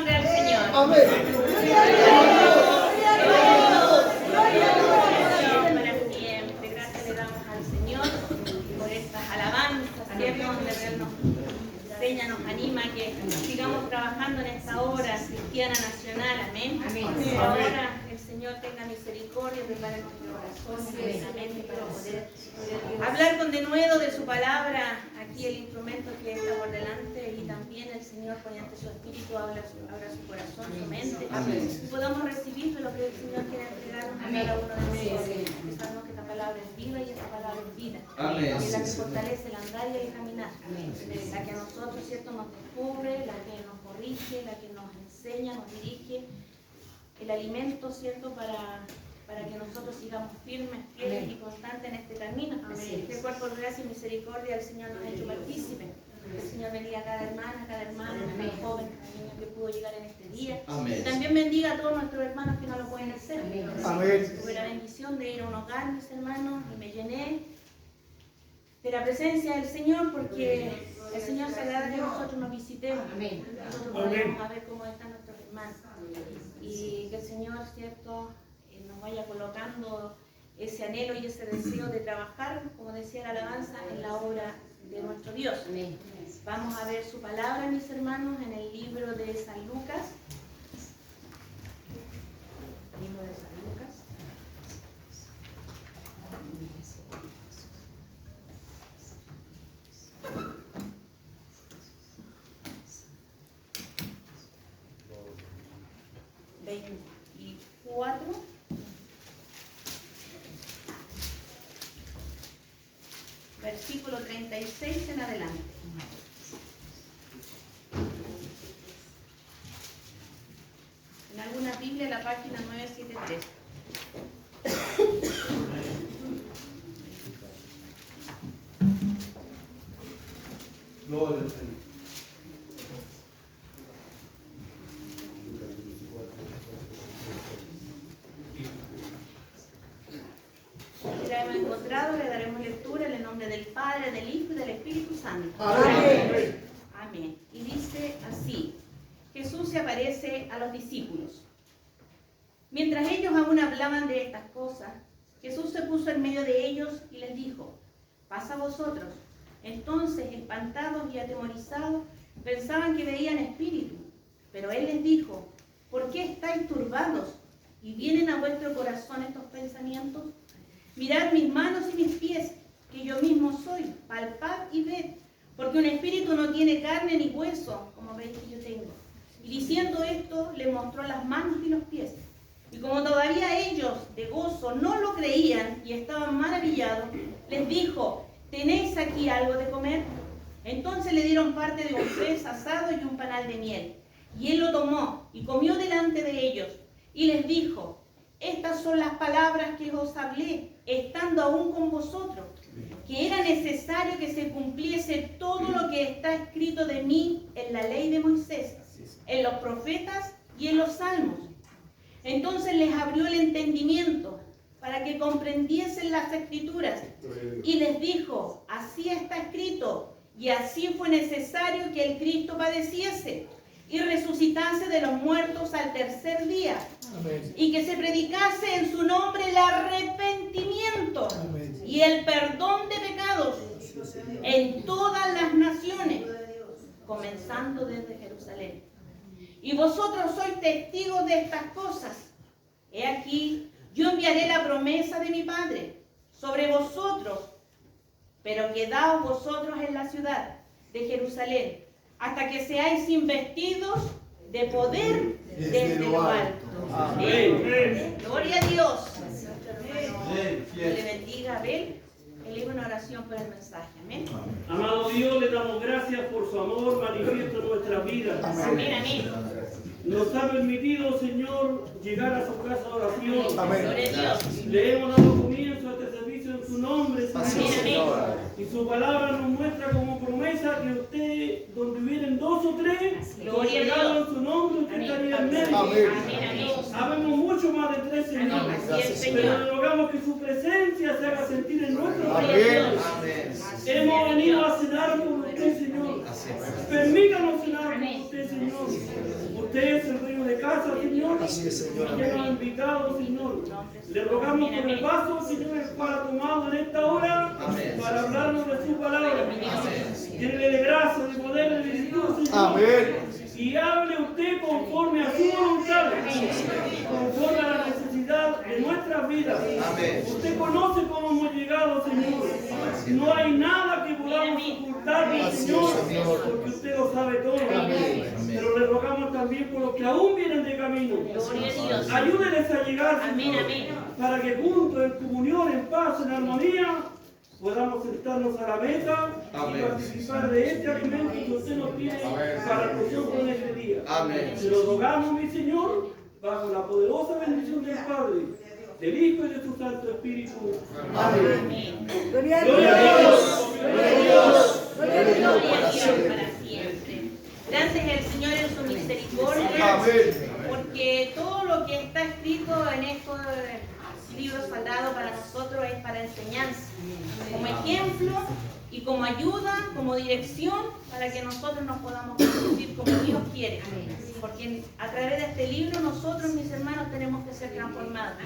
honra al Señor. Amén. Para siempre. Gracias le damos al Señor por estas alabanzas, ¿cierto? Donde Él nos enseña, nos anima a que sigamos trabajando en esta obra cristiana nacional. Amén. Amén. Ahora el Señor tenga misericordia, prepare nuestro corazón precisamente para poder hablar con denuedo de su palabra. Aquí el instrumento que está por delante, y también el Señor, mediante su espíritu, abra su corazón, su mente, y podamos recibir de lo que el Señor quiere entregarnos a cada uno de nosotros. Que sabemos que esta palabra es viva y esta palabra es vida. Amén. Es la que fortalece el andar y el caminar. La que a nosotros, ¿cierto?, nos descubre, la que nos corrige, la que nos enseña, nos dirige. El alimento, ¿cierto?, para que nosotros sigamos firmes, fieles y constantes en este camino. Este cuerpo de gracia y misericordia el Señor nos ha hecho partícipes. El Señor bendiga a cada hermana, cada joven, cada niño que pudo llegar en este día. Amén. Y también bendiga a todos nuestros hermanos que no lo pueden hacer. Amén. Tuve la bendición de ir a un hogar, mis hermanos, y me llené de la presencia del Señor, porque el Señor se agrada que nosotros nos visitemos. Nosotros podemos ver cómo están nuestros hermanos. Y que el Señor, ¿cierto?, nos vaya colocando ese anhelo y ese deseo de trabajar, como decía la alabanza, en la obra de nuestro Dios. Amén. Vamos a ver su palabra, mis hermanos, en el libro de San Lucas. Libro de San Lucas. Versículo 36 en adelante. En alguna Biblia, la página 973. Gloria al Señor. Si la hemos encontrado, le daremos lectura en el nombre del Padre, del Hijo y del Espíritu Santo. Amén. Amén. Y dice así: Jesús se aparece a los discípulos. Mientras ellos aún hablaban de estas cosas, Jesús se puso en medio de ellos y les dijo: paz a vosotros. Entonces, espantados y atemorizados, pensaban que veían espíritu. Pero Él les dijo: ¿por qué estáis turbados? ¿Y vienen a vuestro corazón estos pensamientos? Mirad mis manos y mis pies, que yo mismo soy. Palpad y ved, porque un espíritu no tiene carne ni hueso, como veis que yo tengo. Y diciendo esto, le mostró las manos y los pies. Y como todavía ellos de gozo no lo creían y estaban maravillados, les dijo: ¿tenéis aquí algo de comer? Entonces le dieron parte de un pez asado y un panal de miel. Y él lo tomó y comió delante de ellos. Y les dijo: estas son las palabras que os hablé, estando aún con vosotros, que era necesario que se cumpliese todo lo que está escrito de mí en la ley de Moisés, en los profetas y en los salmos. Entonces les abrió el entendimiento para que comprendiesen las escrituras, y les dijo: así está escrito, y así fue necesario que el Cristo padeciese y resucitase de los muertos al tercer día. Amén. Y que se predicase en su nombre el arrepentimiento. Amén. Y el perdón de pecados en todas las naciones, comenzando desde Jerusalén. Y vosotros sois testigos de estas cosas. He aquí, yo enviaré la promesa de mi Padre sobre vosotros, pero quedaos vosotros en la ciudad de Jerusalén, hasta que seáis investidos de poder desde lo alto. Amén. Gloria a Dios. Dios le bendiga. Abel, eleva una oración por el mensaje. Amén. Amado Dios, le damos gracias por su amor manifiesto en nuestras vidas. Amén, amén. Nos ha permitido, Señor, llegar a su casa de oración. Amén. Gloria a Dios. Le hemos dado comienzo a este servicio en su nombre, Amén, Señor. amén. Y su palabra nos muestra como promesa que usted, donde vienen dos o tres, Gloria a Dios. congregados en su nombre, usted Amén. estaría en medio. Amén. Amén, amén. Sabemos mucho más de tres, Señor. Amén. Así es, Pero Señor. le rogamos que su presencia se haga sentir en nuestro Gloria a corazón. Dios. Amén. Hemos venido a cenar con usted, Señor. Permítanos cenar con Amén. usted. usted, Señor. Usted es el dueño de casa, Señor. Así es, Señor. Que nos ha invitado, Señor. Le rogamos por el vaso, Señor, el cual ha tomado en esta hora para hablarnos de su palabra. Llénele de gracia, de poder, de virtud, Señor. Amén. Y hable usted conforme a su voluntad, conforme a la necesidad de nuestras vidas. Usted conoce cómo hemos llegado, Señor. No hay nada que podamos ocultarle, Señor, porque usted lo sabe todo. Pero le rogamos también por los que aún vienen de camino. Ayúdeles a llegar, Señor, para que juntos, en comunión, en paz, en armonía, podamos sentarnos a la mesa y participar de este alimento que usted nos tiene para nosotros en este día. Se lo rogamos, mi Señor, bajo la poderosa bendición del Padre, del Hijo y de su Santo Espíritu. Amén. Gloria a Gloria a Dios. Gloria a Dios. Gloria a Dios para siempre. Grande es el Señor en su misericordia. Porque todo lo que está escrito en estos libros sagrados para nosotros es para enseñanza, como ejemplo y como ayuda, como dirección, para que nosotros nos podamos conducir como Dios quiere. Porque a través de este libro nosotros, mis hermanos, tenemos que ser transformados.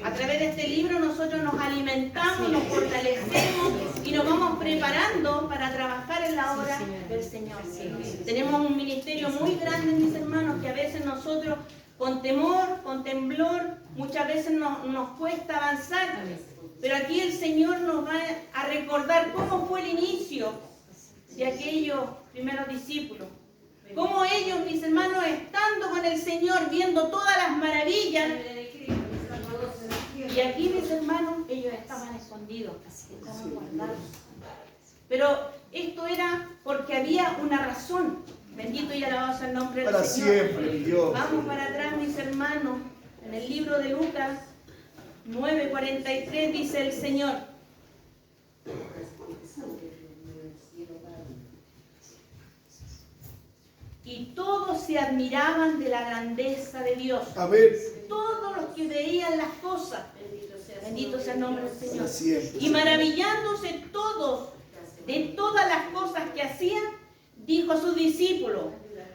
A través de este libro nosotros nos alimentamos, nos fortalecemos y nos vamos preparando para trabajar en la obra del Señor. Tenemos un ministerio muy grande, mis hermanos, que a veces nosotros con temor, con temblor, muchas veces nos cuesta avanzar. Pero aquí el Señor nos va a recordar cómo fue el inicio de aquellos primeros discípulos. Cómo ellos, mis hermanos, estando con el Señor, viendo todas las maravillas. Y aquí, mis hermanos, ellos estaban escondidos, estaban guardados. Pero esto era porque había una razón. Bendito y alabado sea el nombre del Señor. Para siempre, Dios. Vamos para atrás, mis hermanos. En el libro de Lucas 9:43 dice el Señor: y todos se admiraban de la grandeza de Dios. Amén. Todos los que veían las cosas. Bendito sea el nombre del Señor. Para siempre. Y maravillándose todos de todas las cosas que hacían, dijo a sus discípulos: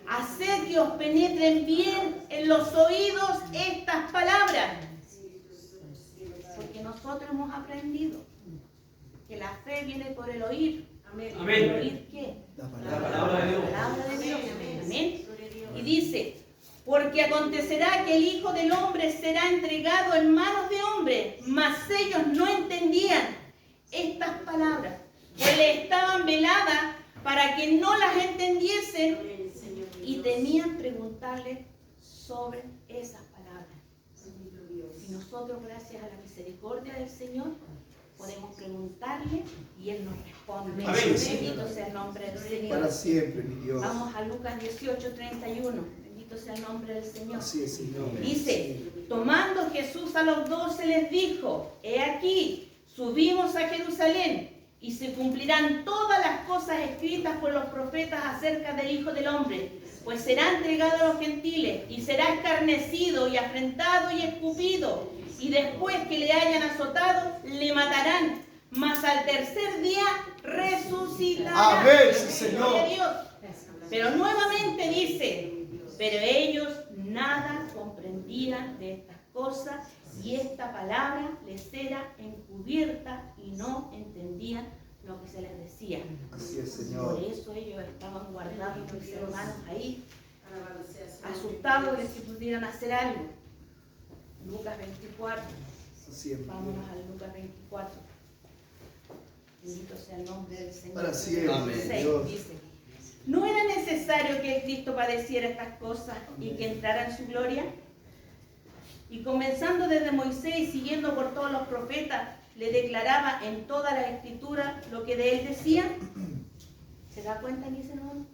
haced que os penetren bien en los oídos estas palabras. Porque nosotros hemos aprendido que la fe viene por el oír. Amén. ¿El oír qué? La La palabra de Dios. La palabra de Dios. Amén. Y dice: porque acontecerá que el Hijo del Hombre será entregado en manos de hombres, mas ellos no entendían estas palabras, pues le estaban veladas para que no las entendiesen, y temían preguntarle sobre esas palabras. Y nosotros, gracias a la misericordia del Señor, podemos preguntarle y Él nos responde. Amén. Bendito sea el nombre del Señor. Para siempre, mi Dios. Vamos a Lucas 18:31. Bendito sea el nombre del Señor. Así es, Señor. Dice: tomando Jesús a los 12 les dijo: he aquí, subimos a Jerusalén, y se cumplirán todas las cosas escritas por los profetas acerca del Hijo del Hombre, pues será entregado a los gentiles, y será escarnecido, y afrentado, y escupido, y después que le hayan azotado, le matarán, mas al tercer día resucitará. Amén, sí, Señor. Gloria a Dios. Pero nuevamente dice: pero ellos nada comprendían de estas cosas, y esta palabra les era encubierta y no entendían lo que se les decía. Así es, Por Señor. eso ellos estaban guardando, mis hermanos, ahí, asustados de que pudieran hacer algo. Lucas 24. Así es, mi Vámonos Dios. al Lucas 24. Bendito sea el nombre del Señor. Para siempre, Amén. 6 Dios. dice: ¿no era necesario que el Cristo padeciera estas cosas y que entrara en su gloria? Y comenzando desde Moisés y siguiendo por todos los profetas, le declaraba en toda la escritura lo que de él decían. ¿Se da cuenta, mis hermanos?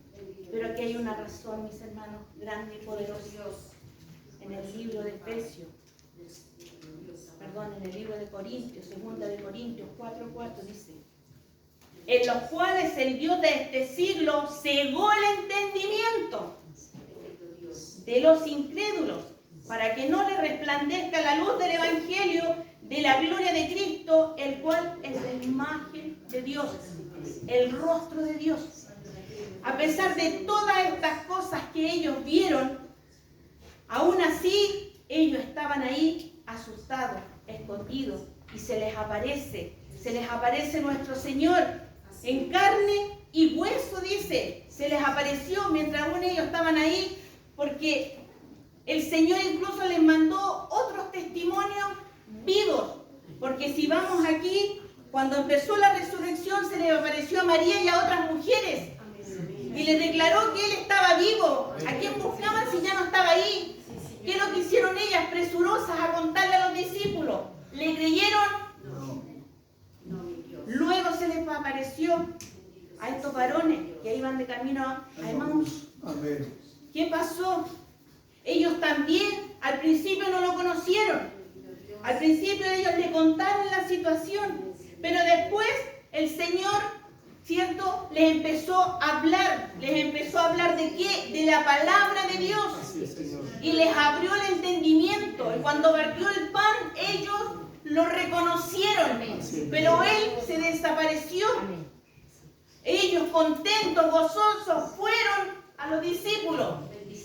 Pero aquí hay una razón, mis hermanos, grande y poderosa. En el libro de Efesios, en el libro de Corintios, 2 de Corintios 4:4 dice: en los cuales el Dios de este siglo cegó el entendimiento de los incrédulos, para que no le resplandezca la luz del Evangelio de la gloria de Cristo, el cual es la imagen de Dios, el rostro de Dios. A pesar de todas estas cosas que que ellos vieron, aún así ellos estaban ahí asustados, escondidos, y se les aparece nuestro Señor en carne y hueso, dice. Se les apareció mientras aún ellos estaban ahí, porque el Señor incluso les mandó otros testimonios vivos. Porque si vamos aquí, cuando empezó la resurrección, se le apareció a María y a otras mujeres. Y les declaró que Él estaba vivo. ¿A quién buscaban si ya no estaba ahí? ¿Qué es lo que hicieron ellas, presurosas, a contarle a los discípulos? ¿Le creyeron? Luego se les apareció a estos varones que iban de camino a Emaús. Amén. ¿Qué pasó? Ellos también al principio no lo conocieron. Al principio ellos le contaron la situación, pero después el Señor, ¿cierto?, les empezó a hablar. ¿Les empezó a hablar de qué? De la palabra de Dios. Así es, Señor. Y les abrió el entendimiento. Y cuando partió el pan, ellos lo reconocieron. Pero Él se desapareció. Ellos, contentos, gozosos, fueron a los discípulos.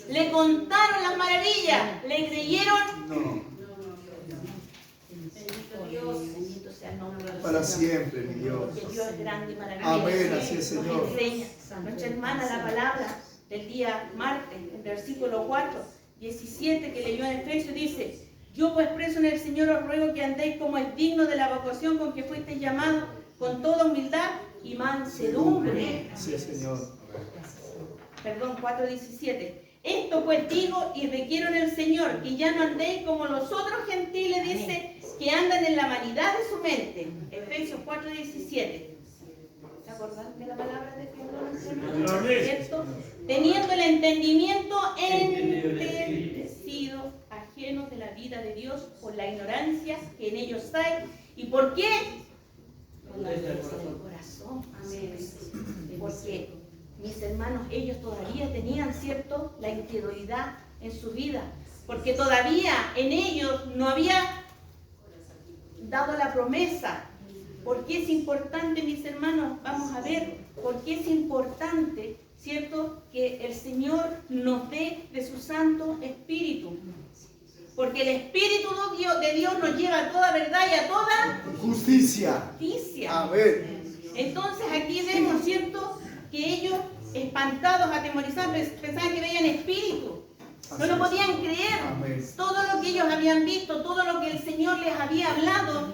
Le contaron las maravillas. ¿Le creyeron? No. Bendito sea el nombre del Señor. Para siempre, mi Dios. Porque Dios es grande y maravilloso. Amén, así es, Nos Señor. enseña nuestra hermana la palabra del día martes, en versículo 4, 17, que leyó en Efesios, dice: yo pues preso en el Señor os ruego que andéis como es digno de la vocación con que fuisteis llamados, con toda humildad y mansedumbre. Así es, Señor. Perdón, 4:17. Esto pues digo y requiero en el Señor, que ya no andéis como los otros gentiles, dice, que andan en la vanidad de su mente. Efesios 4:17. ¿Se acordan de la palabra de que habló el Señor? ¿Cierto? Teniendo el entendimiento entenebrecido, ajenos de la vida de Dios por la ignorancia que en ellos hay. ¿Y por qué? Por la dureza del corazón. Porque, mis hermanos, ellos todavía tenían, ¿cierto?, la incredulidad en su vida. Porque todavía en ellos no había dado la promesa. ¿Por qué es importante, mis hermanos? Vamos a ver por qué es importante, ¿cierto?, que el Señor nos dé de su Santo Espíritu. Porque el Espíritu de Dios nos lleva a toda verdad y a toda justicia. Amén. Entonces aquí vemos, ¿cierto?, que ellos, espantados, atemorizados, pensaban que veían espíritu. No lo podían creer. Amén. Todo lo que ellos habían visto, todo lo que el Señor les había hablado,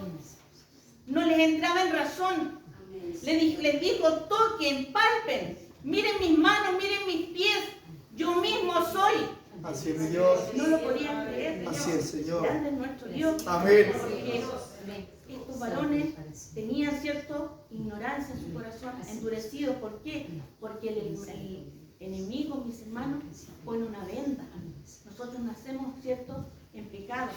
no les entraba en razón. Les dijo: toquen, palpen, miren mis manos, miren mis pies, yo mismo soy. Así es, mi Dios. No lo podían creer. Así es, Señor. Grande es nuestro Dios. Amén. Porque estos varones tenían, cierto, ignorancia en su corazón, endurecido. ¿Por qué? Porque el enemigo, mis hermanos, pone una venda. Nosotros nacemos, cierto, en pecado.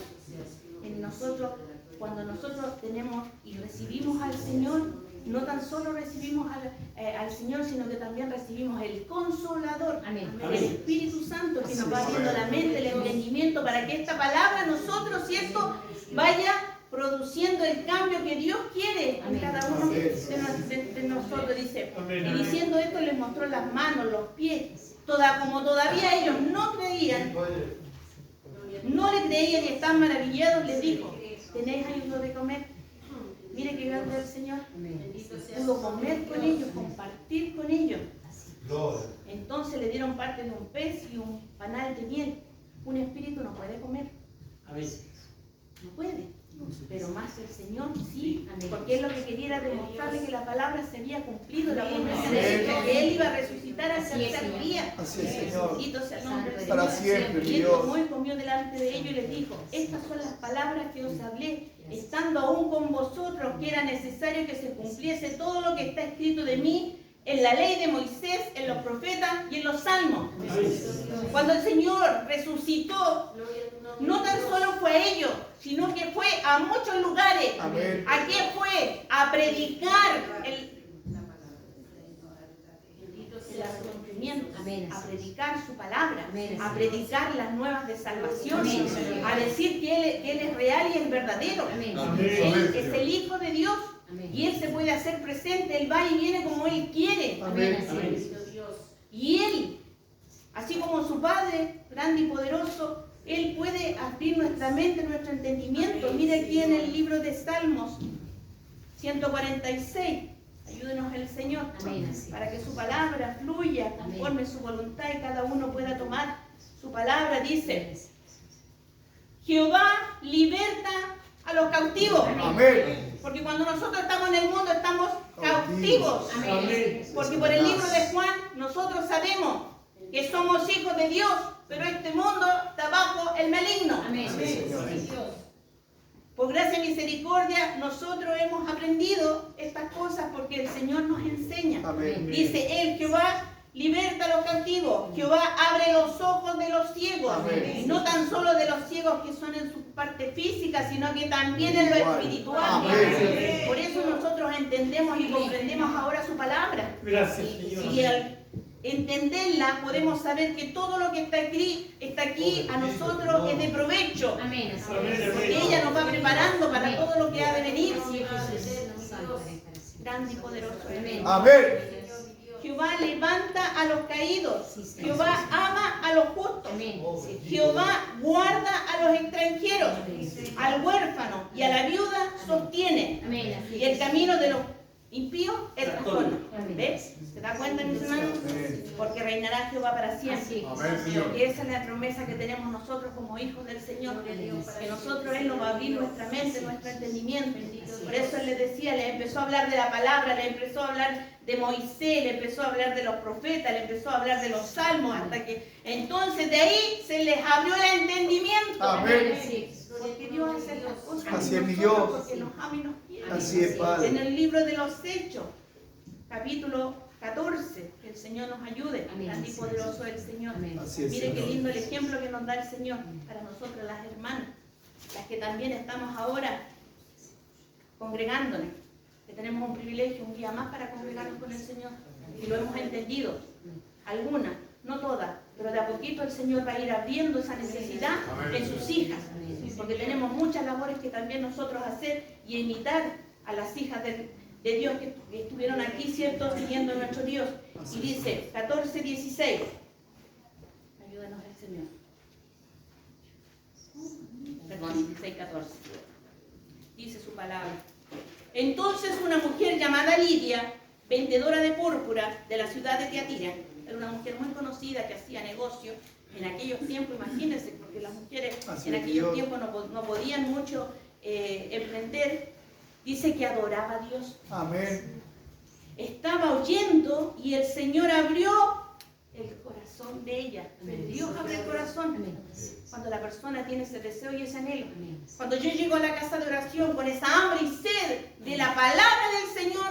En nosotros, cuando nosotros tenemos y recibimos al Señor, no tan solo recibimos al Señor, sino que también recibimos el Consolador, el Espíritu Santo, que nos va abriendo la mente, el entendimiento, para que esta palabra nosotros, ¿cierto?, vaya produciendo el cambio que Dios quiere en cada uno de nosotros, dice. Y diciendo esto, les mostró las manos, los pies. Como todavía ellos no creían, no le creían y estaban maravillados, les dijo: ¿tenéis algo de comer? Mire qué grande el Señor. Pudo comer con ellos, compartir con ellos. Entonces le dieron parte de un pez y un panal de miel. Un espíritu no puede comer. No puede. Pero más el Señor sí. Porque Él lo que quería era demostrarle que la palabra se había cumplido, la promesa de Dios, que Él iba a resucitar al tercer día. Así es, Señor. Bendito sea el nombre del Para Señor. siempre, mi Y Él Dios. tomó y comió delante de ellos y les dijo: estas son las palabras que os hablé, estando aún con vosotros, que era necesario que se cumpliese todo lo que está escrito de mí en la ley de Moisés, en los profetas y en los salmos. Cuando el Señor resucitó, no tan solo fue a ellos, sino que fue a muchos lugares. Amén. ¿A qué fue? A predicar el arrepentimiento, a predicar su palabra, a predicar las nuevas de salvación, a decir que Él es real y es verdadero. Él es el Hijo de Dios y Él se puede hacer presente. Él va y viene como Él quiere. Amén. Y Él, así como su su Padre, grande y poderoso, Él puede abrir nuestra mente, nuestro entendimiento. Mire aquí en el libro de Salmos 146. Ayúdenos el Señor para que su palabra fluya conforme su voluntad y cada uno pueda tomar su palabra. Dice: Jehová liberta a los cautivos. Amén. Porque cuando nosotros estamos en el mundo estamos cautivos. Amén. Porque por el libro de Juan nosotros sabemos que somos hijos de Dios, pero este mundo está bajo el maligno. Sí, Señor. Por gracia y misericordia nosotros hemos aprendido estas cosas porque el Señor nos enseña. Amén. Dice Él: Jehová liberta a los cautivos, Jehová abre los ojos de los ciegos. Amén. Y no tan solo de los ciegos que son en su parte física, sino que también en lo Igual. espiritual. Amén. Por eso nosotros entendemos y comprendemos ahora su palabra. Gracias, Señor. Y al entenderla podemos saber que todo lo que está aquí a nosotros es de provecho. Amén. Así Amén. es. Porque ella nos va preparando para todo lo que ha de venir. Sí, Jesús. Santo eres. Grande y poderoso. Amén. Amén. Jehová levanta a los caídos. Sí, Señor. Jehová ama a los justos. Amén. Sí. Jehová guarda a los extranjeros. Al huérfano y a la viuda sostiene. Amén. Así Y el es. camino de los impíos es trastorno. Amén. ¿Ves? ¿Se da cuenta, mis hermanos? Amén. Porque reinará Jehová para siempre. Así es. Amén, Señor. Y esa es la promesa que tenemos nosotros como hijos del Señor, que nosotros Él nos va a abrir nuestra mente, nuestro entendimiento. Por eso Él les decía, le empezó a hablar de la palabra, le empezó a hablar de Moisés, le empezó a hablar de los profetas, le empezó a hablar de los salmos, hasta que entonces de ahí se les abrió el entendimiento. Amén. Así es. Porque Dios hace estas cosas Así con es, mi nosotros, Dios. porque nos ama y nos quiere. Así es, Padre. En el libro de los Hechos, capítulo 14, que el Señor nos ayude. Amén. Grande y poderoso el Señor. Amén. Así es, Mire qué Señor. lindo el ejemplo que nos da el Señor para nosotras las hermanas, las que también estamos ahora congregándonos, que tenemos un privilegio, un día más para congregarnos con el Señor, y lo hemos entendido. Algunas, no todas, pero de a poquito el Señor va a ir abriendo esa necesidad en sus hijas, porque tenemos muchas labores que también nosotros hacer y imitar a las hijas de Dios que estuvieron aquí, ¿cierto?, siguiendo a nuestro Dios. Y dice 14:16. Ayúdanos el Señor. Perdón, 16:14. Dice su palabra. Entonces una mujer llamada Lidia, vendedora de púrpura de la ciudad de Tiatira, era una mujer muy conocida que hacía negocio en aquellos tiempos, imagínense, porque las mujeres Así en es, aquellos Dios. tiempos no podían mucho emprender. Dice que adoraba a Dios. Amén. Estaba oyendo y el Señor abrió el corazón de ella. Amén. Dios abre el corazón Amén. cuando la persona tiene ese deseo y ese anhelo. Amén. Cuando yo llego a la casa de oración con esa hambre y sed de la palabra del Señor,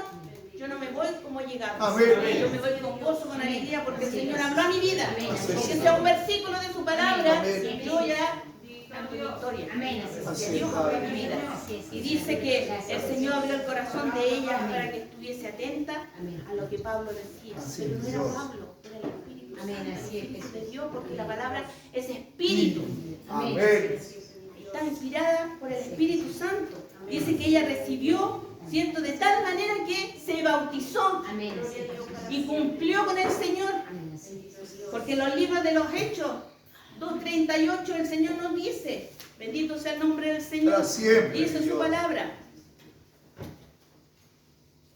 yo no me voy como llegaba. Amén. Yo me voy con gozo, con alegría, porque el Señor habló a mi vida. Amén. Aunque sea un versículo de su palabra, Amén. yo ya canto victoria. Amén. Así es. Así Que Dios es, abrió Padre. mi vida. Así es. Y dice que el Señor abrió el corazón de ella Amén. para que estuviese atenta Amén. a lo que Pablo decía. Así Pero es, no era Dios. Pablo, era el Espíritu Amén. Santo, Así es, el Espíritu de Jesús. Dios, porque la palabra es espíritu. Amén. Amén. Está inspirada por el Espíritu Santo. Dice que ella recibió, ¿cierto?, de tal manera que se bautizó Amén. Así es, Jesús. y cumplió con el Señor. Amén. Así es. Porque en los libros de los Hechos 2:38 el Señor nos dice, bendito sea el nombre del Señor, Para siempre, dice su Dios. palabra,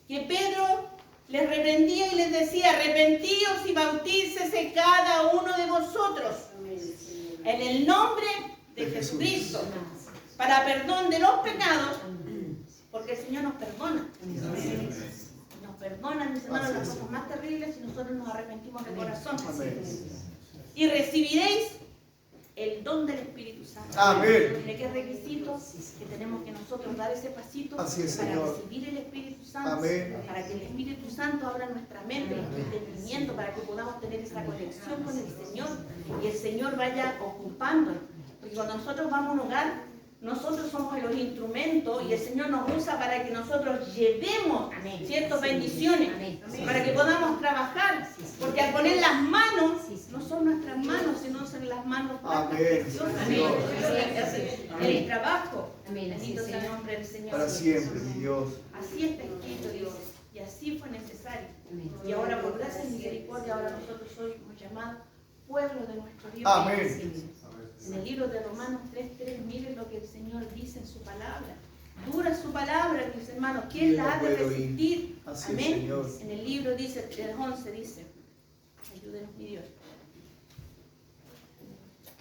que Pedro les reprendía y les decía, arrepentíos y bautícese cada uno de vosotros en el nombre de De Jesús. Jesucristo para perdón de los pecados, porque el Señor nos perdona. Nos perdona, mis hermanos, las cosas más terribles si nosotros nos arrepentimos de corazón. Amén. Y recibiréis el don del Espíritu Santo. Amén. ¿De qué requisitos? Que tenemos que nosotros dar ese pasito Así es, para Señor. recibir el Espíritu Santo, Amén. para que el Espíritu Santo abra nuestra mente, nuestro entendimiento, para que podamos tener esa conexión con el Señor y el Señor vaya ocupándonos. Porque cuando nosotros vamos a un hogar, nosotros somos los instrumentos y el Señor nos usa para que nosotros llevemos Amén. ciertas bendiciones, Amén. para que podamos trabajar. Porque al poner las manos, Sí, sí. no son nuestras manos, sino son las manos Amén. de Dios. Amén. El trabajo. Amén. Así Bendito es, sea el Señor. nombre del Señor. Para siempre, mi Dios. Así está escrito, dice. Y así fue necesario. Amén. Y ahora, por gracia y misericordia, ahora nosotros somos llamados pueblo de nuestro Dios. Amén. En el libro de Romanos 3:3, miren lo que el Señor dice en su palabra. Dura su palabra, mis hermanos. ¿Quién la ha de resistir? Así es, Amén. Señor. En el libro dice, el 11 dice, ayúdenos mi Dios.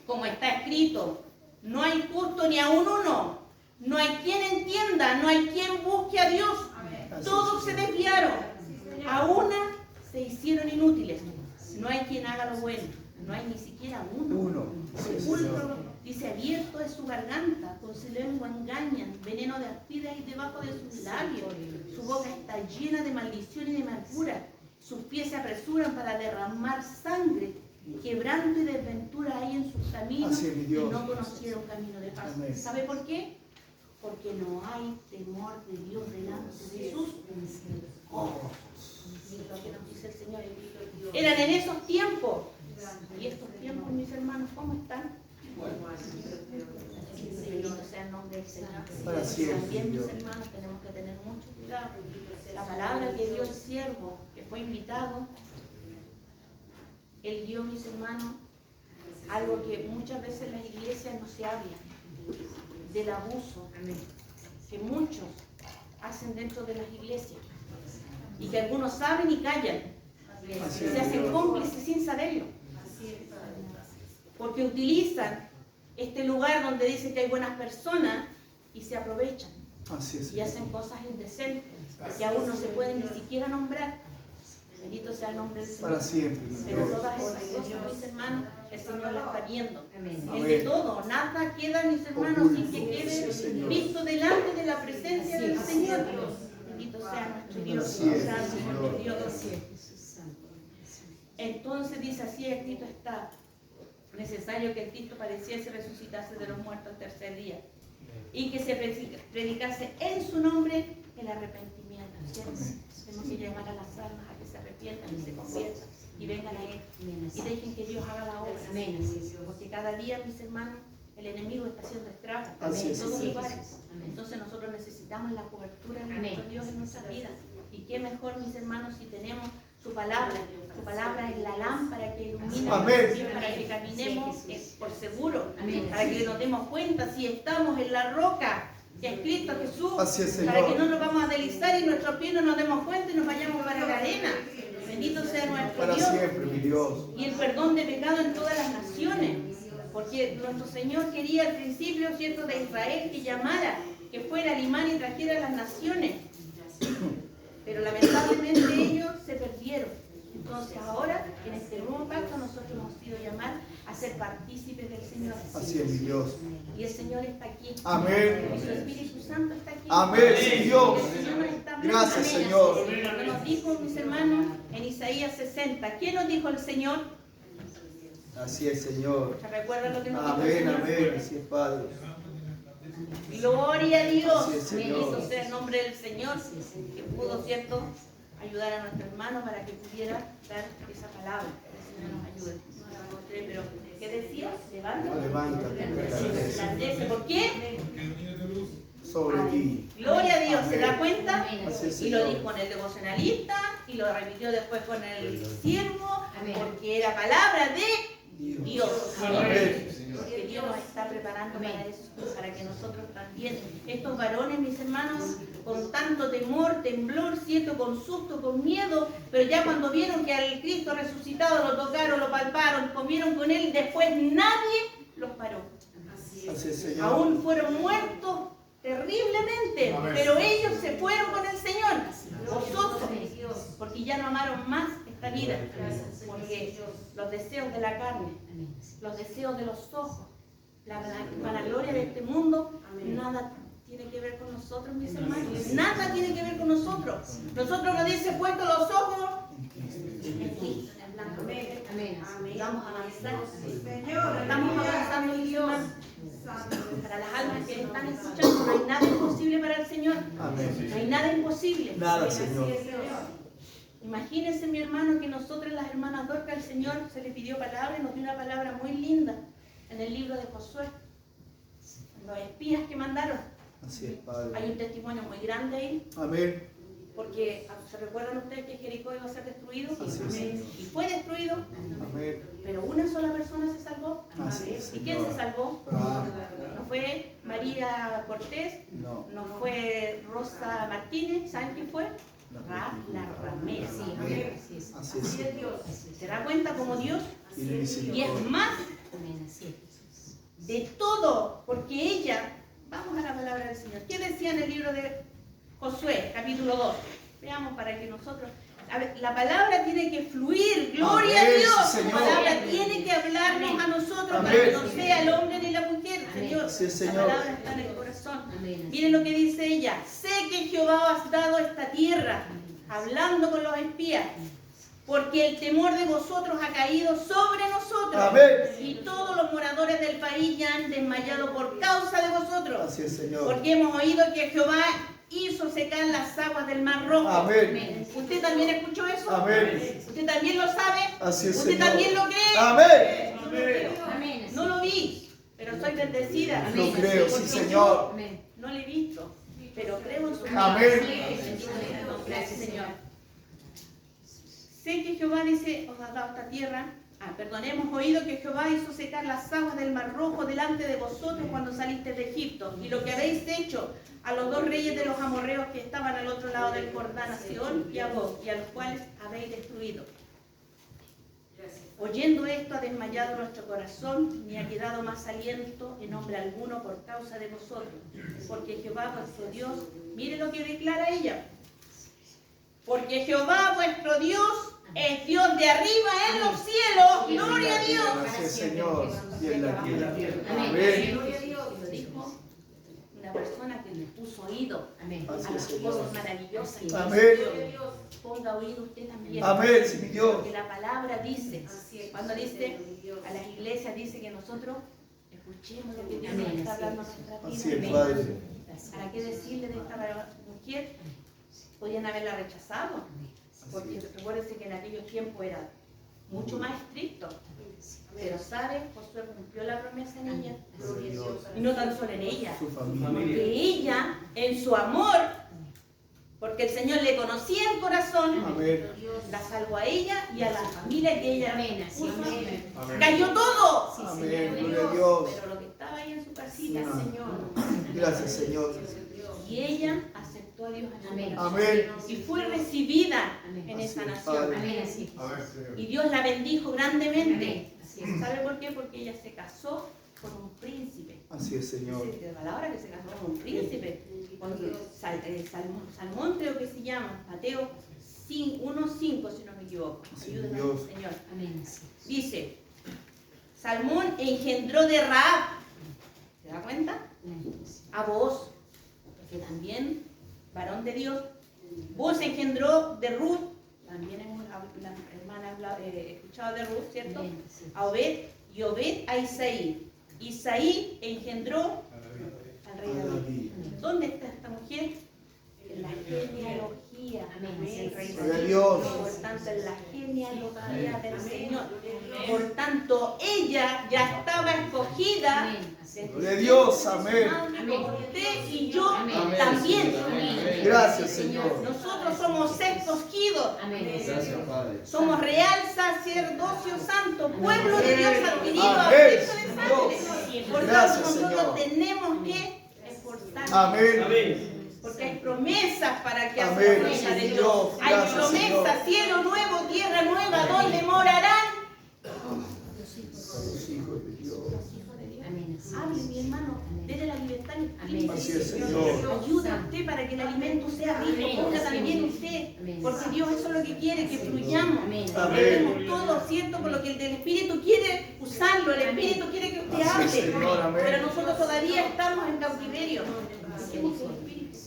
Como está escrito, no hay justo ni aún uno. No hay quien entienda, no hay quien busque a Dios. Todos se desviaron. A una se hicieron inútiles. No hay quien haga lo bueno. No hay ni siquiera uno. Sepulcro, dice, abierto es su garganta, con su lengua engañan, veneno de arpías y debajo de sus labios. Su boca está llena de maldición y de amargura. Sus pies se apresuran para derramar sangre. Quebranto y desventura hay en sus caminos y no conocieron camino de paz. Amén. ¿Sabe por qué? Porque no hay temor de Dios delante de sus ojos. Lo que nos dice el Señor. Eran en esos tiempos. Y estos tiempos, mis hermanos, ¿cómo están? Bendito sea el nombre del Señor. Para siempre, También, mis Dios. hermanos, tenemos que tener mucho cuidado. La palabra que dio el siervo, que fue invitado, él dio, mis hermanos, algo que muchas veces en las iglesias no se habla, del abuso que muchos hacen dentro de las iglesias y que algunos saben y callan, Así se es, hacen Dios. cómplices sin saberlo, porque utilizan este lugar donde dicen que hay buenas personas y se aprovechan Así es. y hacen cosas indecentes que aún no se pueden ni siquiera nombrar. Bendito sea el nombre del Señor. Para siempre, Pero Dios. todas esas cosas, mis hermanos, el Señor las está viendo. Amén. Es de todo, nada queda, mis hermanos, sin que quede Sí, Señor. visto delante de la presencia del Señor. Bendito sea nuestro Dios, Así es, santo Señor. nuestro Dios. Entonces dice así, escrito está, necesario que el Cristo padeciese y resucitase de los muertos al tercer día, y que se predicase en su nombre el arrepentimiento. ¿Cierto? Tenemos que llamar a las almas a que se arrepientan y se conviertan y vengan a Él y dejen que Dios haga la obra. Amén. Porque cada día, mis hermanos, el enemigo está haciendo estragos Así en es. todos Así es. lugares. Amén. Entonces nosotros necesitamos la cobertura de Amén. nuestro Dios en nuestras vidas. Y qué mejor, mis hermanos, si tenemos su palabra. Su palabra es la lámpara que ilumina Amén. nuestros pies para que caminemos por seguro. Amén. Para que nos demos cuenta si estamos en la roca que es Cristo Jesús. Así es, Señor. Para que no nos vamos a deslizar y nuestros pies no nos demos cuenta y nos vayamos para la arena. Bendito sea nuestro Para Dios. siempre, mi Dios. Y el perdón de pecado en todas las naciones. Porque nuestro Señor quería al principio, ¿cierto?, de Israel que llamara, que fuera al imán y trajera a las naciones. Pero lamentablemente ellos se perdieron. Entonces ahora, en este nuevo pacto, nosotros hemos sido llamados a ser partícipes del Señor. Así es, mi Dios. Y el Señor está aquí. Amén. Y su Espíritu Santo está aquí. Amén, sí, Dios. El Señor nos está hablando. Gracias, Amén. Señor. Lo nos dijo, mis hermanos, en Isaías 60. ¿Qué nos dijo el Señor? Así es, Señor. ¿Se recuerdan lo que nos dijo el Amén, Señor? amén. Así es, Padre. Gloria a Dios. Así es, Señor. Bendito sea el nombre del Señor, que pudo, ¿cierto?, ayudar a nuestro hermano para que pudiera dar esa palabra. Que el Señor nos ayude. No la encontré, pero ¿qué decía? Levántate. Levántate, resplandece Resplandece. ¿Por qué? sobre ti. Gloria a Dios. ¿Se da Amén. cuenta? Así es, Y lo Señor. dijo en el devocionalista y lo repitió después con el siervo, Amén. porque era palabra de Dios. Amén. Porque Dios nos está preparando para eso, para que nosotros también, estos varones, mis hermanos, con tanto temor, temblor, ¿cierto?, con susto, con miedo, pero ya cuando vieron que al Cristo resucitado lo tocaron, lo palparon, comieron con él, después nadie los paró. Así es, Señor. Aún fueron muertos terriblemente, pero ellos se fueron con el Señor. Vosotros, porque ya no amaron más esta vida, porque los deseos de la carne, los deseos de los ojos, la vanagloria de este mundo, nada tiene que ver con nosotros, mis hermanos. Nada tiene que ver con nosotros. Nosotros nos dice puesto los ojos en Cristo, en el blanco. Amén. Y vamos a avanzar. Estamos avanzando, mis hermanos. Para las almas que están escuchando, no hay nada imposible para el Señor. Amén. No hay nada imposible. Nada, Señor. Imagínense, mi hermano, que nosotras, las hermanas Dorcas, el Señor se le pidió palabra y nos dio una palabra muy linda en el libro de Josué. Los espías que mandaron. Así es, Padre. Hay un testimonio muy grande ahí. Amén. Porque ¿se recuerdan ustedes que Jericó iba a ser destruido? Así es, Señor. Y fue destruido, Amén. pero una sola persona se salvó. Así es, ¿Y quién Señor. se salvó? Ah, No fue María Cortés, no. no fue Rosa Martínez, ¿saben quién fue? La Ramera. Sí, Amén. así es. Así es. ¿Se da cuenta como Dios? Tiene Y es misericordia. más Amén, así es, Jesús. de todo, porque ella, vamos a la palabra del Señor. ¿Qué decía en el libro de Josué, capítulo 2? Veamos para que nosotros... A ver, la palabra tiene que fluir, gloria Amén, a Dios. sí, La Señor. palabra tiene que hablarnos a nosotros para Amén. que no sea el hombre ni la mujer, Señor. Así es, La Señor. palabra está en el corazón. Amén. Miren lo que dice ella. Sé que Jehová os ha dado esta tierra, hablando con los espías, porque el temor de vosotros ha caído sobre nosotros. Amén. Y todos los moradores del país ya han desmayado por causa de vosotros. Así es, Señor. Porque hemos oído que Jehová hizo secar las aguas del mar rojo. Amén. ¿Usted también escuchó eso? Amén. ¿Usted también lo sabe? Así es, ¿Usted Señor. también lo cree? Amén. Yo lo creo. Amén. No lo vi, pero soy bendecida. Lo creo, sí, Porque Señor. Amén. yo no lo he visto, pero creo en su Amén. Gracias, Señor. Sé que Jehová dice, os ha dado esta tierra. Perdón, hemos oído que Jehová hizo secar las aguas del mar rojo delante de vosotros cuando saliste de Egipto. Y lo que habéis hecho a los dos reyes de los amorreos que estaban al otro lado del Jordán, a Sihón y a Og, y a los cuales habéis destruido. Oyendo esto ha desmayado nuestro corazón, ni ha quedado más aliento en hombre alguno por causa de vosotros. Porque Jehová vuestro Dios, mire lo que declara ella. Porque Jehová vuestro Dios es Dios de arriba en los cielos. Gloria a Dios. Así es, Señor. Y en la tierra. Amén. Amén. Gloria a Dios. Lo dijo una persona que le puso oído Amén. a Así es, las Señor. cosas maravillosas. que Amén. hizo Dios. Ponga oído usted también. Amén, sí, mi Dios. Porque la palabra dice, cuando dice a las iglesias, dice que nosotros escuchemos lo que Dios nos está hablando a nuestra vida. Así es, Amén. Padre. ¿Para qué decirle de esta mujer? Podían haberla rechazado. Porque recuérdense que en aquellos tiempos era mucho más estricto. Pero ¿sabe? Josué cumplió la promesa en ella. Y no tan solo en ella. Su Porque familia. ella, en su amor, porque el Señor le conocía el corazón, Amén. la salvó a ella y a la familia que ella Amén, así puso. es. Amén. Cayó todo. Amén. Gloria a Dios. Pero lo que estaba ahí en su casita, Ah. Señor. Gracias, Señor. Y ella aceptó a Dios en su Amén. corazón. Amén. Y fue recibida Amén. en esa Así es, nación. Padre. Amén, así es. Y Dios la bendijo grandemente. Amén. Así es. ¿Sabe por qué? Porque ella se casó con un príncipe. Así es, Señor. Dice la palabra que se casó con un príncipe. Cuando Salmón creo que se llama, Mateo 1:5 si no me equivoco. Sí, Ayúdenos, Dios. Señor. Amén, así es. Dice, Salmón engendró de Rahab. ¿Se da cuenta? Amén. A Booz, porque también varón de Dios. Booz engendró de Ruth, también la hermana ha escuchado de Ruth, ¿cierto? Amén, así es. A Obed, y Obed a Isaí. Isaí engendró al rey David. David. ¿Dónde está esta mujer? En la genealogía. Amén. Rey Gloria a David. Dios. Por tanto, en la genealogía del Señor. Por tanto, ella ya estaba escogida. Amén, así es. Gloria a Dios. Amén. Como usted y yo Amén. también. Amén. Gracias, Señor. Nosotros somos escogidos. Amén. Gracias, Padre. Somos real sacerdocio santo, pueblo de Dios adquirido a Amén. precio de sangre. Por tanto, Gracias, nosotros Señor. tenemos que esforzarnos. Amén. Amén. Porque hay promesas para que Amén. hagamos promesa de Dios. Dios. Hay Gracias, promesas, cielo nuevo, tierra nueva, donde morarán Los hijos de Dios. los hijos de Dios. Amén, así es. Hable, mi hermano, desde la libertad del espíritu. Amén. Así es, Señor. Ayuda a usted para que el alimento sea rico. Amén. Ponga también usted. Amén. Porque Dios eso es lo que quiere, que fluyamos. Amén. Tenemos todo, ¿cierto? Por lo que el del Espíritu quiere usarlo. El Espíritu quiere que usted Así es, hable. Señor. Amén. Pero nosotros todavía estamos en cautiverio. Dejemos que el Espíritu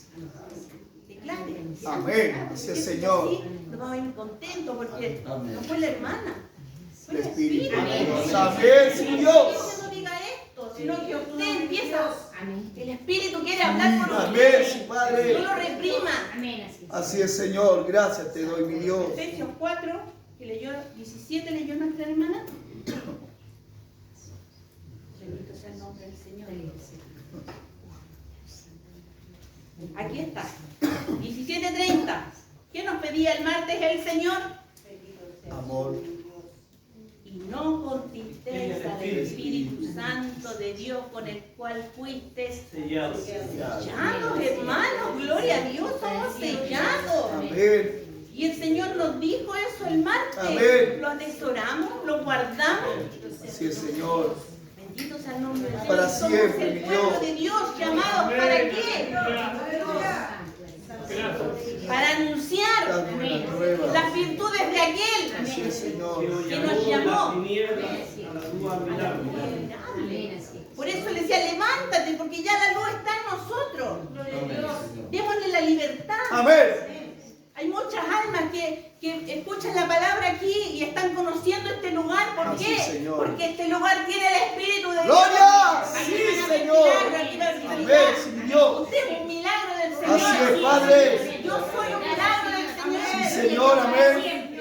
declare. Amén. Así es, Señor. Sí, nos vamos a ir contentos porque Amén. no fue la hermana. Fue El Espíritu de Amén. Dios. Amén, sí, Dios. Usted no diga esto, sino que usted empieza. Amén. El Espíritu quiere hablar por Amén, usted. sí, Padre. No lo reprima. Amén, así es. Así es, Señor. Gracias te doy, mi Dios. Efesios 4, que leyó 17, leyó nuestra hermana. Bendito sea el nombre del Señor. Aquí está. 17:30. ¿Qué nos pedía el martes el Señor? Amor. Y no contristeis al Espíritu Santo de Dios con el cual fuisteis Sellados. sellados, hermanos. Gloria a Dios, somos sellados. Amén. Y el Señor nos dijo eso el martes. Amén. Lo atesoramos, lo guardamos. Así es, Señor. Bendito sea el nombre de Dios. Para Somos siempre, el mi pueblo Dios. de Dios, llamados ¿para qué? Para anunciar Las buenas nuevas. las virtudes de aquel Así es, Señor. que nos llamó. Amén, así es. Por eso le decía, levántate, porque ya la luz está en nosotros. Démosle la libertad. Amén. Hay muchas almas que escuchan la palabra aquí y están conociendo este lugar. ¿Por Así qué? es, Señor. Porque este lugar tiene el Espíritu de Dios. ¡Gloria! Aquí Sí, van a ver Señor. milagros, aquí va a haber Amén, sanidad. sí, Dios. Usted es un milagro del Señor. Así es, Padre. Yo soy un milagro del Señor. Sí, Señor, amén.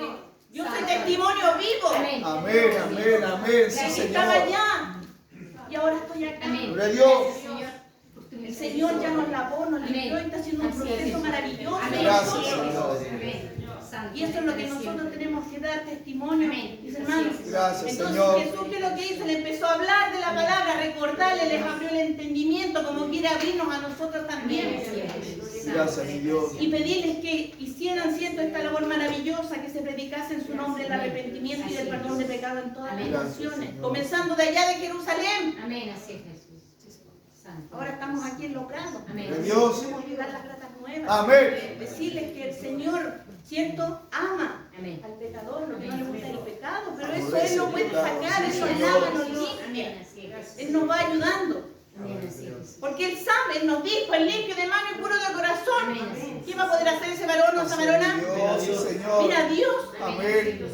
Yo soy testimonio vivo. Amén. Amén, amén, amén. Sí, Que estaba Señor. allá y ahora estoy acá. Amén. Gloria a Dios. El Señor ya nos lavó, nos limpió y está haciendo un proceso maravilloso. en Gracias, nosotros. Señor. Y eso es lo que nosotros tenemos que dar testimonio, mis hermanos. Gracias, Entonces Señor. Jesús, ¿qué es lo que hizo? Le empezó a hablar de la palabra, recordarle, les abrió el entendimiento, como quiere abrirnos a nosotros también. Gracias, mi Dios. Y pedirles que hicieran, ¿cierto?, esta labor maravillosa, que se predicase en su nombre el arrepentimiento y el perdón de pecado en todas las Amén. naciones, comenzando de allá de Jerusalén. Amén, así es Jesús. Santo. Ahora estamos aquí en Los Prados. Amén. Gloria a Dios. Podemos llevar las ratas nuevas. Amén. Decirles que el Señor, ¿cierto?, ama Amén. al pecador, lo que no le gusta es el pecado, pero eso Aborrece Él lo el puede pecado, sacar, sí, Él nos Señor. lava, nos limpia. Amén, así es. Él nos va ayudando. Amén, así es Jesús. Porque Él sabe, Él nos dijo, el limpio de mano y puro de corazón. Amén. ¿Quién va a poder hacer ese varón o esa varona? Dios, sí, Señor. Mira a Dios. Amén.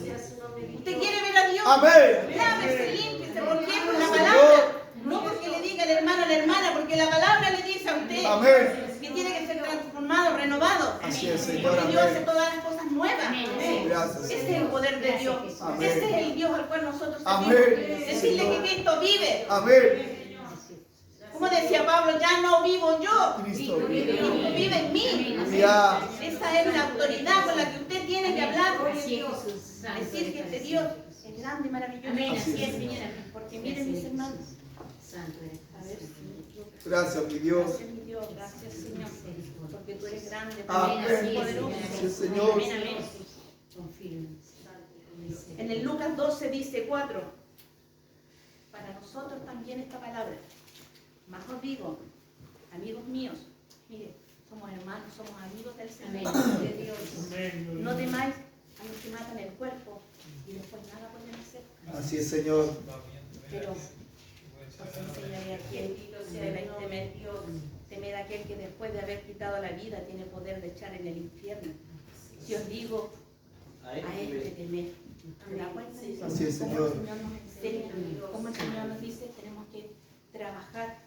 ¿Usted quiere ver a Dios? Amén. Lávese, límpiese. ¿Por qué? Por la Señor. palabra. No porque le diga el hermano a la hermana, porque la palabra le dice a usted Amén. que tiene que ser transformado, renovado. Así es, Señor. Porque Dios hace Amén. todas las cosas nuevas. Gracias, Ese es el Señor. poder de Dios. Amén. Ese es el Dios al cual nosotros Amén. servimos. Decirle que Cristo vive. Amén. Como decía Pablo, ya no vivo yo. Cristo Cristo vive. vive en mí. Aleluya. Esa es la autoridad con la que usted tiene que hablar. Así es Jesús. Santo Decir que este eres Dios es grande y maravilloso. Amén, así es, Señora. Porque miren, mis hermanos. Santo eres A ver, Jesús. Gracias, mi Dios. gracias, mi Dios. Gracias, Señor. Porque tú eres grande, Amén. poderoso. Sí, Señor. Amén, amén. Confirme. En el Lucas 12 dice 4. Para nosotros también esta palabra. Más os digo, amigos míos, mire, somos hermanos, somos amigos del Señor, Amén. de Dios. No temáis a los que matan el cuerpo y después nada pueden hacer. Así es, Señor. Pero os enseñaré a quien debéis temer a aquel que después de haber quitado la vida tiene poder de echar en el infierno. Si os digo, a este temer. ¿Se da cuenta? Así es, Como Señor. el Señor nos enseña, como el Señor nos dice, tenemos que trabajar,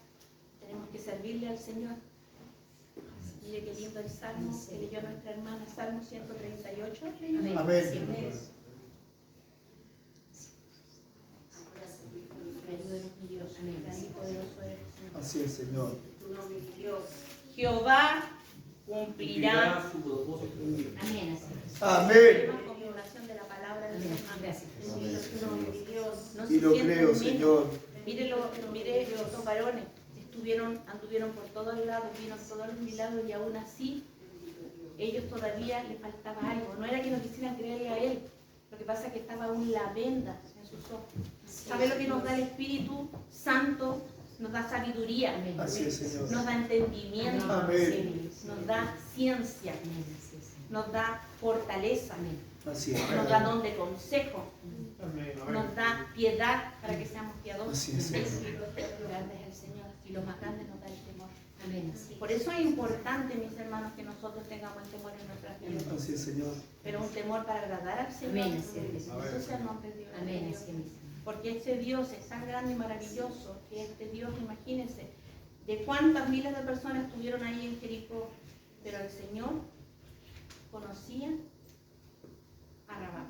tenemos que servirle al Señor. Mire qué lindo el Salmo que leyó nuestra hermana, Salmo 138. Amén. Amén. Ayúdenos, mi Dios, grande y poderoso eres, Señor. Así es, Señor. Jehová cumplirá su propósito. Amén, así es. Amén. la confirmación de la palabra de Amén. Dios. Gracias. Bendito su nombre, Dios. No Y se lo sientan creo, menos. Señor. Mire los varones, anduvieron por todos lados, vieron todos los milagros y aún así ellos todavía les faltaba algo. No era que no quisieran creerle a Él, lo que pasa es que estaba aún la venda en sus ojos. ¿Sabe lo que nos da el Espíritu Santo? Nos da sabiduría, Así es, Señor. nos da entendimiento, Amén. nos da ciencia, Amén, así es. nos da fortaleza, Así es. nos da don de consejo, Amén. nos da piedad para que seamos piadosos. Así es, Señor. Grande es el Señor y lo más grande nos da el temor. Amén, así es. Por eso es importante, mis hermanos, que nosotros tengamos el temor en nuestras vidas. Así es, Señor. Pero un temor para agradar al Señor. Amén, así es. Eso sea el nombre de Dios. Amén, así es. Porque este Dios es tan grande y maravilloso que este Dios, imagínense, de cuántas miles de personas estuvieron ahí en Jericó, pero el Señor conocía a Rabá.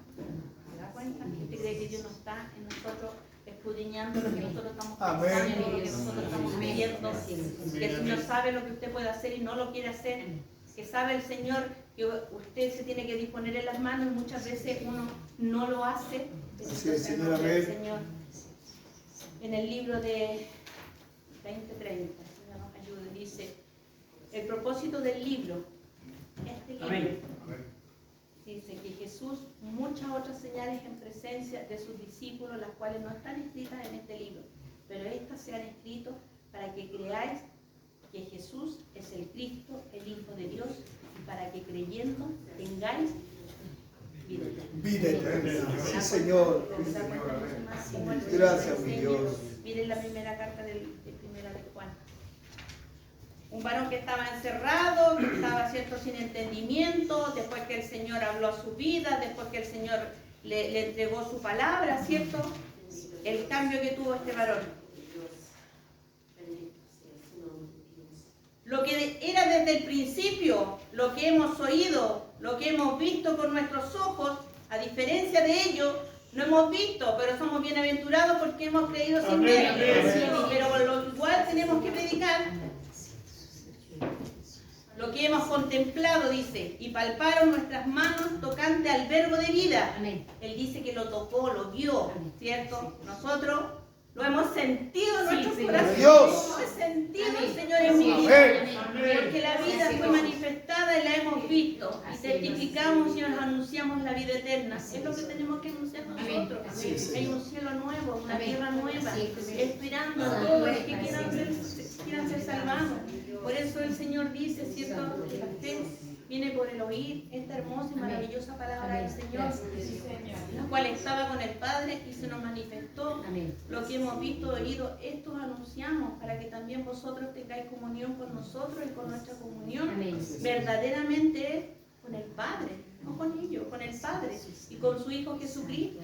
¿Se da cuenta? ¿Usted cree que Dios no está en nosotros escudriñando lo que nosotros estamos pensando, Amén. lo que nosotros estamos pidiendo? Que el Señor sabe lo que usted puede hacer y no lo quiere hacer. Que sabe el Señor que usted se tiene que disponer en las manos y muchas veces uno no lo hace. Así es, Señor, El amén. Señor, en el libro de 20:30, Señor nos ayude, dice, el propósito del libro, este libro, Amén. dice que Jesús, muchas otras señales en presencia de sus discípulos, las cuales no están escritas en este libro, pero estas se han escrito para que creáis que Jesús es el Cristo, el Hijo de Dios, y para que creyendo tengáis vida eterna. Vida eterna. Sí, Señor. ¿Se da cuenta, mis hermanos, cómo el Señor Gracias, nos mi enseña? Dios. Miren la primera carta de primera de Juan. Un varón que estaba encerrado, que estaba cierto sin entendimiento, después que el Señor habló a su vida, después que el Señor le entregó su palabra, ¿cierto? El cambio que tuvo este varón. Lo que era desde el principio, lo que hemos oído, lo que hemos visto con nuestros ojos, a diferencia de ello, no hemos visto, pero somos bienaventurados porque hemos creído sin ver. Pero lo igual tenemos que predicar lo que hemos contemplado, dice, y palparon nuestras manos tocante al verbo de vida. Amén. Él dice que lo tocó, lo vio, ¿cierto? Nosotros lo hemos sentido en nuestros Señor. corazones. Dios. Lo he sentido, Amén. Señor, en mi Amén. vida. Porque la vida fue manifestada y la hemos visto. Y Así es. testificamos y nos anunciamos la vida eterna. Es lo que tenemos que anunciar nosotros. Así es. Hay un cielo nuevo, una Amén. tierra nueva, Así es. esperando a Así todos los es. que quieran ser salvados. Por eso el Señor dice, ¿cierto?, que la fe viene por el oír esta hermosa y maravillosa palabra del Señor, la cual estaba con el Padre y se nos manifestó. Amén. Lo que hemos visto, oído, esto anunciamos para que también vosotros tengáis comunión con nosotros y con nuestra comunión Amén. verdaderamente con el Padre, no con ellos, con el Padre y con su Hijo Jesucristo.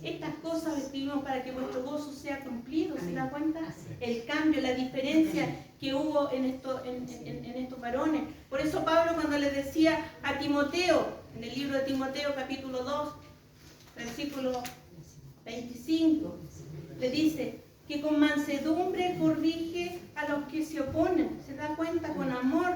Estas cosas escribimos para que vuestro gozo sea cumplido. ¿Se da cuenta? El cambio, la diferencia que hubo en estos varones. Por eso Pablo, cuando le decía a Timoteo, en el libro de Timoteo capítulo 2, versículo 25, le dice que con mansedumbre corrige a los que se oponen. ¿Se da cuenta? Con amor,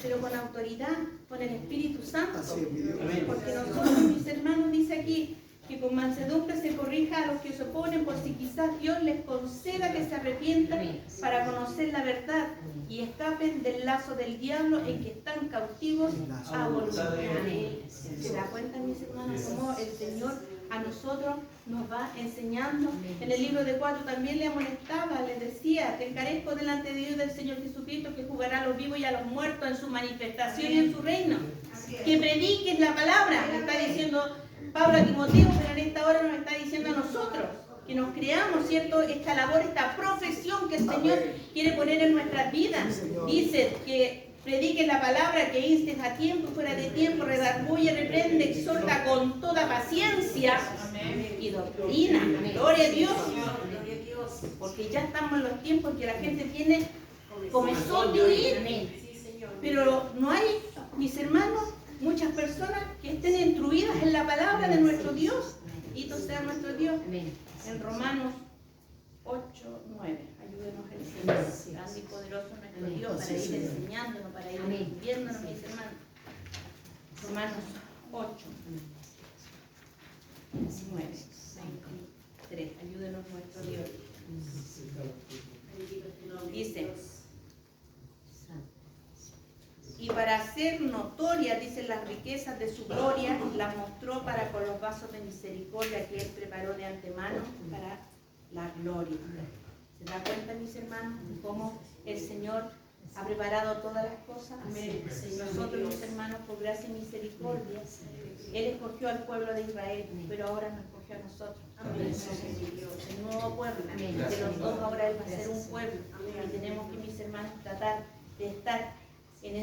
pero con autoridad, con el Espíritu Santo. Así es, mi Dios. Porque nosotros, mis hermanos, dice aquí, que con mansedumbre se corrija a los que se oponen, por si quizás Dios les conceda que se arrepientan para conocer la verdad y escapen del lazo del diablo en que están cautivos a voluntad de Él. ¿Se da cuenta, mis hermanos, cómo el Señor a nosotros nos va enseñando? En el libro de 4 también le amonestaba, le decía, te encarezco delante de Dios y del Señor Jesucristo, que juzgará a los vivos y a los muertos en su manifestación y en su reino. Que prediques la palabra, le está diciendo Pablo a Timoteo, pero en esta hora nos está diciendo a nosotros, que nos creamos, ¿cierto?, esta labor, esta profesión que el Señor quiere poner en nuestras vidas. Dice que prediques la palabra, que instes a tiempo y fuera de tiempo, redarguye, reprende, exhorta con toda paciencia y doctrina. Gloria a Dios. Porque ya estamos en los tiempos que la gente tiene comezón de oír, pero no hay, mis hermanos, muchas personas que estén instruidas en la palabra de nuestro Dios. Bendito sea nuestro Dios. En Romanos 8, 9. Ayúdenos el Señor. Grande y poderoso nuestro Dios para ir enseñándonos, para ir viéndonos, mis hermanos. Romanos 8, 9. 3. Ayúdenos nuestro Dios. Dice, y para hacer notorias, dice, las riquezas de su gloria, las mostró para con los vasos de misericordia que Él preparó de antemano para la gloria. ¿Se da cuenta, mis hermanos, cómo el Señor ha preparado todas las cosas? Nosotros, mis hermanos, por gracia y misericordia, Él escogió al pueblo de Israel, pero ahora nos escogió a nosotros. El nuevo pueblo, de los dos ahora Él va a ser un pueblo. Y tenemos que, mis hermanos, tratar de estar en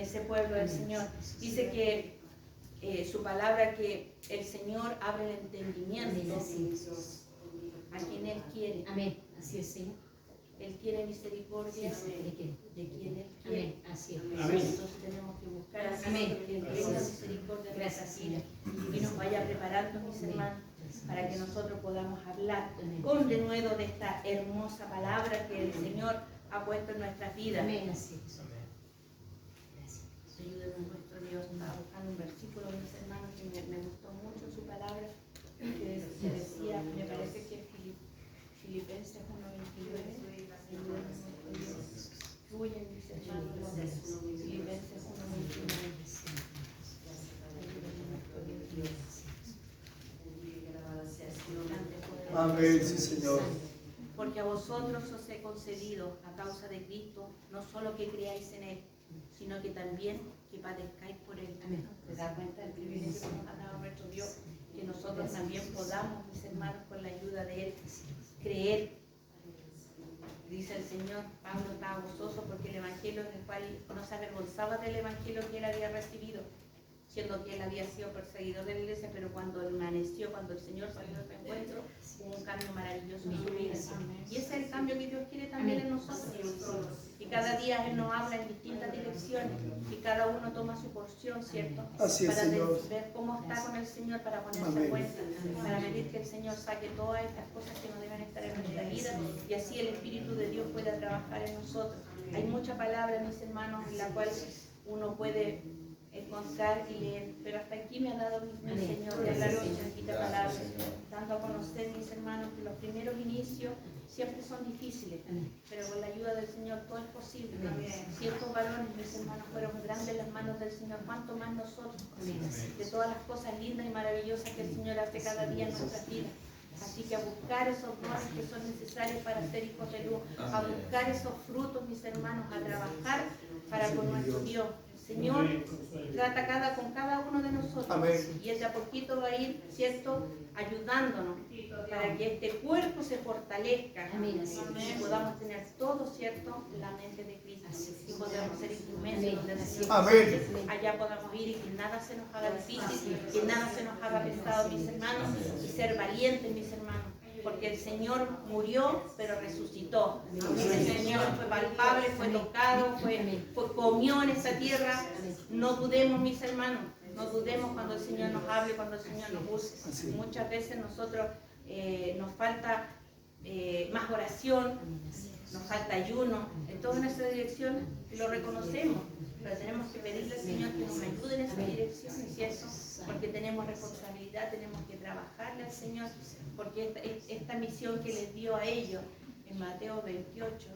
ese pueblo del Señor. Dice que su palabra, que el Señor abre el entendimiento a quien Él quiere. Amén. Así es, Señor. Él quiere misericordia de quien Él quiere. Amén. Así es. Entonces tenemos que buscar a Amén. que Él tenga misericordia de nuestras vidas y nos vaya preparando, mis hermanos, para que nosotros podamos hablar con denuedo de esta hermosa palabra que el Señor ha puesto en nuestras vidas. Amén. Así es. Ayúdenos, Dios, estaba buscando un versículo, mis hermanos, que me gustó mucho su palabra, que decía, me parece que es Filipenses 1:29, fluyen, mis hermanos, Filipenses 1:29. Amén, sí, Señor. Porque a vosotros os he concedido, a causa de Cristo, no solo que creáis en Él, sino que también que padezcáis por Él. ¿Se da cuenta del privilegio que nos ha dado nuestro Dios? Que nosotros también podamos, mis hermanos, con la ayuda de Él, creer. Dice el Señor, Pablo estaba gozoso porque el Evangelio, en el cual no se avergonzaba del Evangelio que él había recibido, siendo que él había sido perseguidor de la iglesia, pero cuando amaneció, cuando el Señor salió de su encuentro, hubo un cambio maravilloso en su vida. Y ese es el cambio que Dios quiere también en nosotros. Y cada día Él nos habla en distintas direcciones, y cada uno toma su porción, ¿cierto? Así es, para Señor. ver cómo está con el Señor, para ponerse Amén. en cuenta, para pedir que el Señor saque todas estas cosas que no deben estar en nuestra vida, y así el Espíritu de Dios pueda trabajar en nosotros. Hay mucha palabra, mis hermanos, en la cual uno puede encontrar y leer, pero hasta aquí me ha dado mi Señor de hablar esta palabra, dando a conocer, mis hermanos, que los primeros inicios siempre son difíciles, pero con la ayuda del Señor todo es posible. Ciertos varones, mis hermanos, fueron grandes en las manos del Señor, cuanto más nosotros, de todas las cosas lindas y maravillosas que el Señor hace cada día en nuestras vidas. Así que a buscar esos dones que son necesarios para ser hijos de luz, a buscar esos frutos, mis hermanos, a trabajar para con nuestro Dios. El Señor trata con cada uno de nosotros. Amén. Y Él de a poquito va a ir, ¿cierto?, ayudándonos para que este cuerpo se fortalezca. Amén. Y podamos tener todo, ¿cierto?, la mente de Cristo. Y podamos ser instrumentos donde el Señor Amén. allá podamos ir y que nada se nos haga difícil, que nada se nos haga pesado, mis hermanos, y ser valientes, mis hermanos. Porque el Señor murió, pero resucitó. El Señor fue palpable, fue tocado, comió en esta tierra. No dudemos, mis hermanos, no dudemos cuando el Señor nos hable, cuando el Señor nos use. Muchas veces nosotros nos falta más oración, nos falta ayuno, en toda nuestra dirección, y lo reconocemos, pero tenemos que pedirle al Señor que nos ayude en esa dirección, ¿cierto? Porque tenemos responsabilidad, tenemos que trabajarle al Señor, porque esta misión que les dio a ellos en Mateo 28,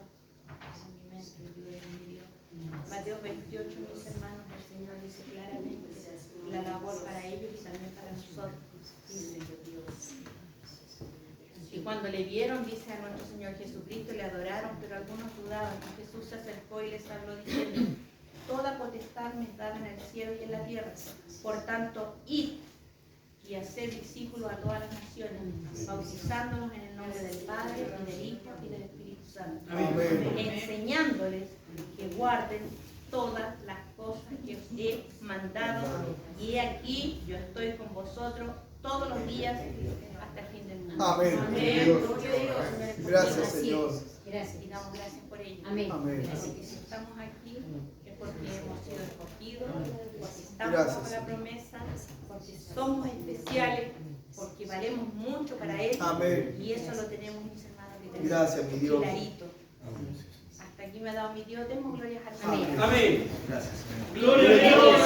Mateo 28, mis hermanos, el Señor dice claramente la labor para ellos y también para nosotros. Dice, y cuando le vieron, dice a nuestro Señor Jesucristo, le adoraron, pero algunos dudaban. Y Jesús se acercó y les habló diciendo, toda potestad me es dada en el cielo y en la tierra. Por tanto, id y hacer discípulos a todas las naciones, bautizándolos en el nombre del Padre, y del Hijo y del Espíritu Santo. Amén. Enseñándoles que guarden todas las cosas que os he mandado. Y he aquí, yo estoy con vosotros todos los días hasta el fin del mundo. Amén. Amén. Gracias, Señor. Gracias. Y damos gracias por ello. Amén. Amén. Así que si estamos aquí es porque hemos sido escogidos, porque estamos Gracias, bajo la Señor. promesa, porque somos especiales, porque valemos mucho para Él. Amén. Y eso lo tenemos, mis hermanos, que tenemos Gracias, mi Dios. clarito. Hasta aquí me ha dado mi Dios. Demos glorias al Señor. Amén. Amén. Gracias. Gloria a Dios.